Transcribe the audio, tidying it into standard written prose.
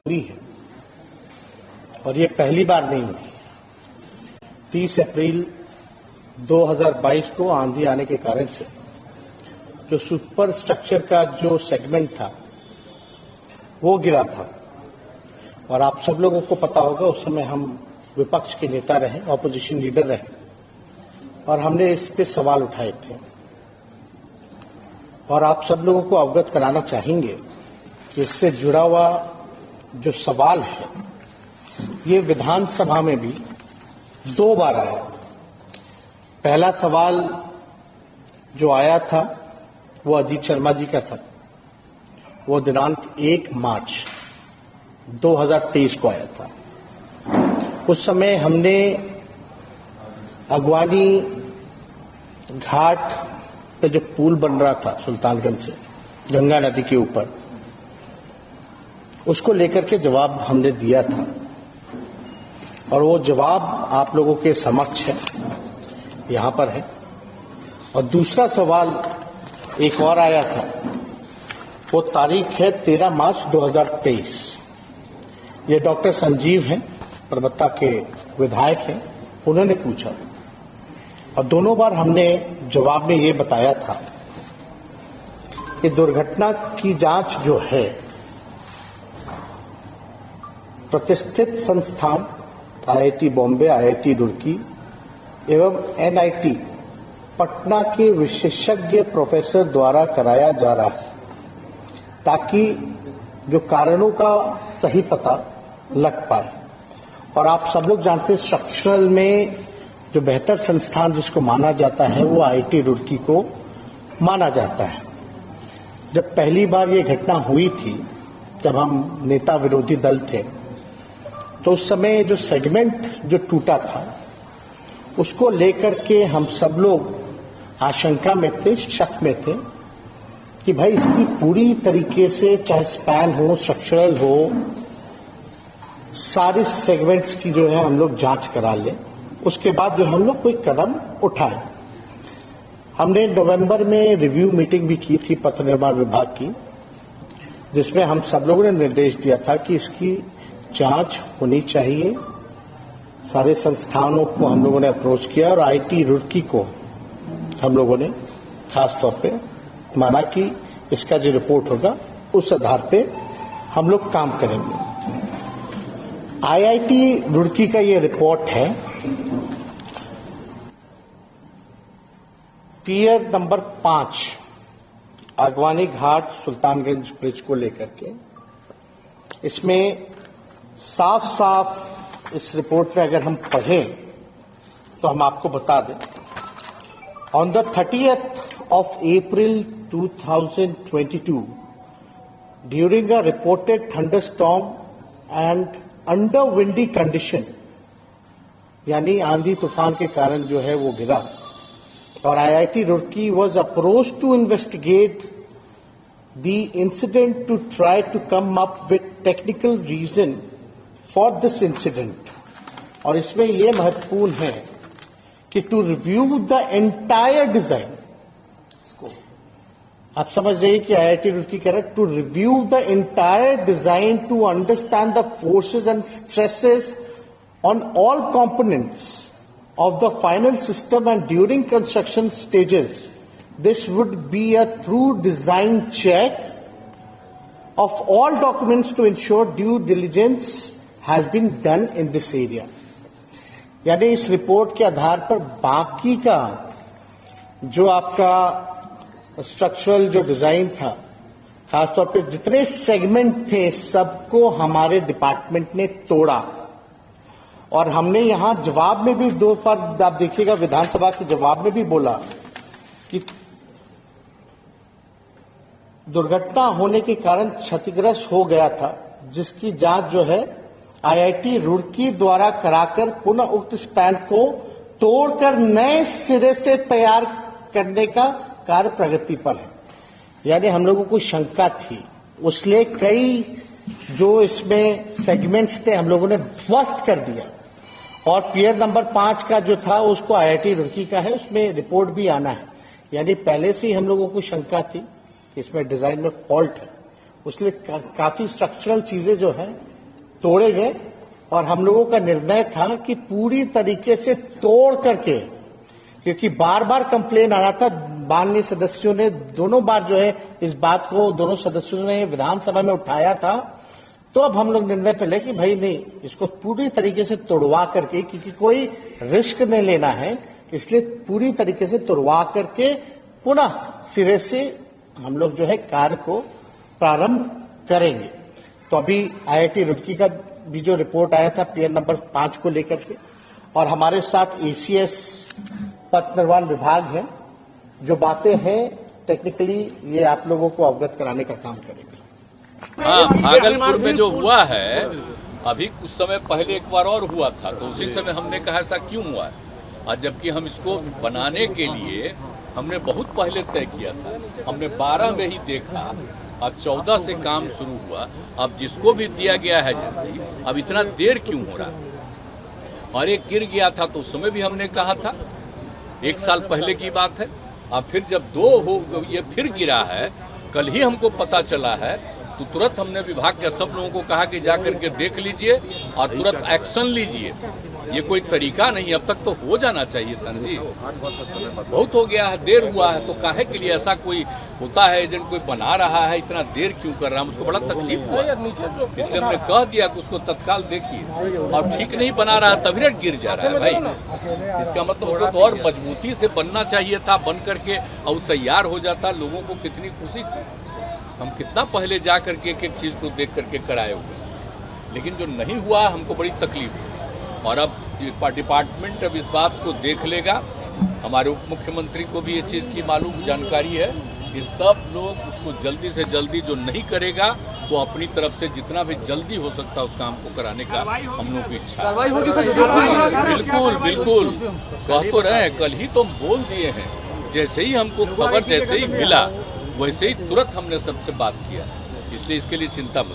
हुई है और ये पहली बार नहीं हुई। 30 अप्रैल 2022 को आंधी आने के कारण से जो सुपर स्ट्रक्चर का जो सेगमेंट था वो गिरा था और आप सब लोगों को पता होगा उस समय हम विपक्ष के नेता रहे, ऑपोजिशन लीडर रहे और हमने इस पे सवाल उठाए थे और आप सब लोगों को अवगत कराना चाहेंगे कि इससे जुड़ा हुआ जो सवाल है ये विधानसभा में भी 2 बार आया। पहला सवाल जो आया था वो अजीत शर्मा जी का था, वो दिनांक 1 मार्च 2023 को आया था। उस समय हमने अगवानी घाट पे जो पुल बन रहा था सुल्तानगंज से गंगा नदी के ऊपर, उसको लेकर के जवाब हमने दिया था और वो जवाब आप लोगों के समक्ष है, यहां पर है। और दूसरा सवाल एक और आया था, वो तारीख है 13 मार्च 2023। ये डॉक्टर संजीव हैं, परबत्ता के विधायक हैं, उन्होंने पूछा और दोनों बार हमने जवाब में ये बताया था कि दुर्घटना की जांच जो है प्रतिष्ठित संस्थान आईआईटी बॉम्बे, आईआईटी रुड़की एवं एनआईटी पटना के विशेषज्ञ प्रोफेसर द्वारा कराया जा रहा है ताकि जो कारणों का सही पता लग पाए। और आप सब लोग जानते हैं स्ट्रक्चरल में जो बेहतर संस्थान जिसको माना जाता है वो आईआईटी रुड़की को माना जाता है। जब पहली बार ये घटना हुई थी, जब हम नेता विरोधी दल थे, तो उस समय जो सेगमेंट जो टूटा था उसको लेकर के हम सब लोग आशंका में थे, शक में थे कि भाई इसकी पूरी तरीके से चाहे स्पैन हो, स्ट्रक्चरल हो, सारे सेगमेंट्स की जो है हम लोग जांच करा लें, उसके बाद जो हम लोग कोई कदम उठाएं। हमने नवंबर में रिव्यू मीटिंग भी की थी पथ निर्माण विभाग की, जिसमें हम सब लोगों ने निर्देश दिया था कि इसकी जांच होनी चाहिए। सारे संस्थानों को हम लोगों ने अप्रोच किया और आईआईटी रुड़की को हम लोगों ने खास तौर पे माना कि इसका जो रिपोर्ट होगा उस आधार पे हम लोग काम करेंगे। आईआईटी रुड़की का ये रिपोर्ट है, पियर नंबर 5 अगवानी घाट सुल्तानगंज ब्रिज को लेकर के। इसमें साफ साफ इस रिपोर्ट में अगर हम पढ़ें तो हम आपको बता दें, on the 30th of April 2022 during a reported thunderstorm and under windy condition, यानी आंधी तूफान के कारण जो है वो गिरा और IIT Roorkee was approach to investigate the incident to try to come up with technical reason for this incident. और इसमें यह महत्वपूर्ण है कि to review the entire design, आप समझ जाइए कि आईआईटी रुड़की कह रहा है to review the entire design to understand the forces and stresses on all components of the final system and during construction stages. This would be a thorough design check of all documents to ensure due diligence has been done in this area. यानी इस report के आधार पर बाकी का जो आपका structural जो design था, खासतौर पे जितने सेगमेंट थे सबको हमारे डिपार्टमेंट ने तोड़ा। और हमने यहां जवाब में भी 2 बार आप देखिएगा, विधानसभा के जवाब में भी बोला कि दुर्घटना होने के कारण क्षतिग्रस्त हो गया था, जिसकी जांच जो है आईआईटी रुड़की द्वारा कराकर पुनः उक्त स्पैन को तोड़कर नए सिरे से तैयार करने का कार्य प्रगति पर है। यानी हम लोगों को शंका थी, उसलिए कई जो इसमें सेगमेंट्स थे हम लोगों ने ध्वस्त कर दिया और पियर नंबर 5 का जो था उसको आईआईटी रुड़की का है, उसमें रिपोर्ट भी आना है। यानी पहले से ही हम लोगों को शंका थी कि इसमें डिजाइन में फॉल्ट है, इसलिए काफी स्ट्रक्चरल चीजें जो है तोड़े गए और हम लोगों का निर्णय था कि पूरी तरीके से तोड़ करके, क्योंकि बार बार कंप्लेन आ रहा था, माननीय सदस्यों ने दोनों बार जो है इस बात को दोनों सदस्यों ने विधानसभा में उठाया था, तो अब हम लोग निर्णय पे ले कि भाई नहीं, इसको पूरी तरीके से तोड़वा करके, क्योंकि कोई रिस्क नहीं लेना है, इसलिए पूरी तरीके से तोड़वा करके पुनः सिरे से हम लोग जो है कार्य को प्रारंभ करेंगे। तो अभी IIT रुड़की का भी जो रिपोर्ट आया था पीएन नंबर 5 को लेकर के, और हमारे साथ ACS पथ निर्माण विभाग है, जो बातें हैं टेक्निकली ये आप लोगों को अवगत कराने का काम करेंगे। हाँ, भागलपुर में जो हुआ है अभी कुछ समय पहले एक बार और हुआ था, तो उसी समय हमने कहा ऐसा क्यों हुआ है, और जबकि हम इसको बनाने के लिए हमने बहुत पहले तय किया था। हमने 12 में ही देखा, अब 14 से काम शुरू हुआ। अब जिसको भी दिया गया है एजेंसी, अब इतना देर क्यों हो रहा है? और एक गिर गया था तो उस समय भी हमने कहा था, 1 साल पहले की बात है। अब फिर जब 2 हो ये फिर गिरा है, कल ही हमको पता चला है, तो तुरंत हमने विभाग के सब लोगों को कहा कि जाकर के देख लीजिए और तुरंत एक्शन लीजिए। ये कोई तरीका नहीं, अब तक तो हो जाना चाहिए था जी। बहुत हो गया है, देर हुआ है, तो काहे के लिए ऐसा कोई होता है, एजेंट कोई बना रहा है, इतना देर क्यों कर रहा है? मुझको बड़ा तकलीफ हुआ, इसलिए हमने कह दिया कि उसको तत्काल देखिए, और ठीक नहीं बना रहा तभी रेट गिर जा रहा है भाई। इसका मतलब उसको तो और मजबूती से बनना चाहिए था, बन करके और तैयार हो जाता, लोगों को कितनी खुशी थी। हम कितना पहले जा करके एक एक चीज को देख करके कराए हुए, लेकिन जो नहीं हुआ हमको बड़ी तकलीफ है। और अब डिपार्टमेंट अब इस बात को देख लेगा, हमारे उप मुख्यमंत्री को भी ये चीज की मालूम जानकारी है कि सब लोग उसको जल्दी से जल्दी, जो नहीं करेगा तो अपनी तरफ से जितना भी जल्दी हो सकता है उस काम को कराने का हम लोगों की इच्छा है। बिल्कुल बिल्कुल, कह तो रहे हैं, कल ही तो हम बोल दिए हैं, जैसे ही हमको खबर जैसे ही मिला वैसे ही तुरंत हमने सबसे बात किया, इसलिए इसके लिए चिंता मत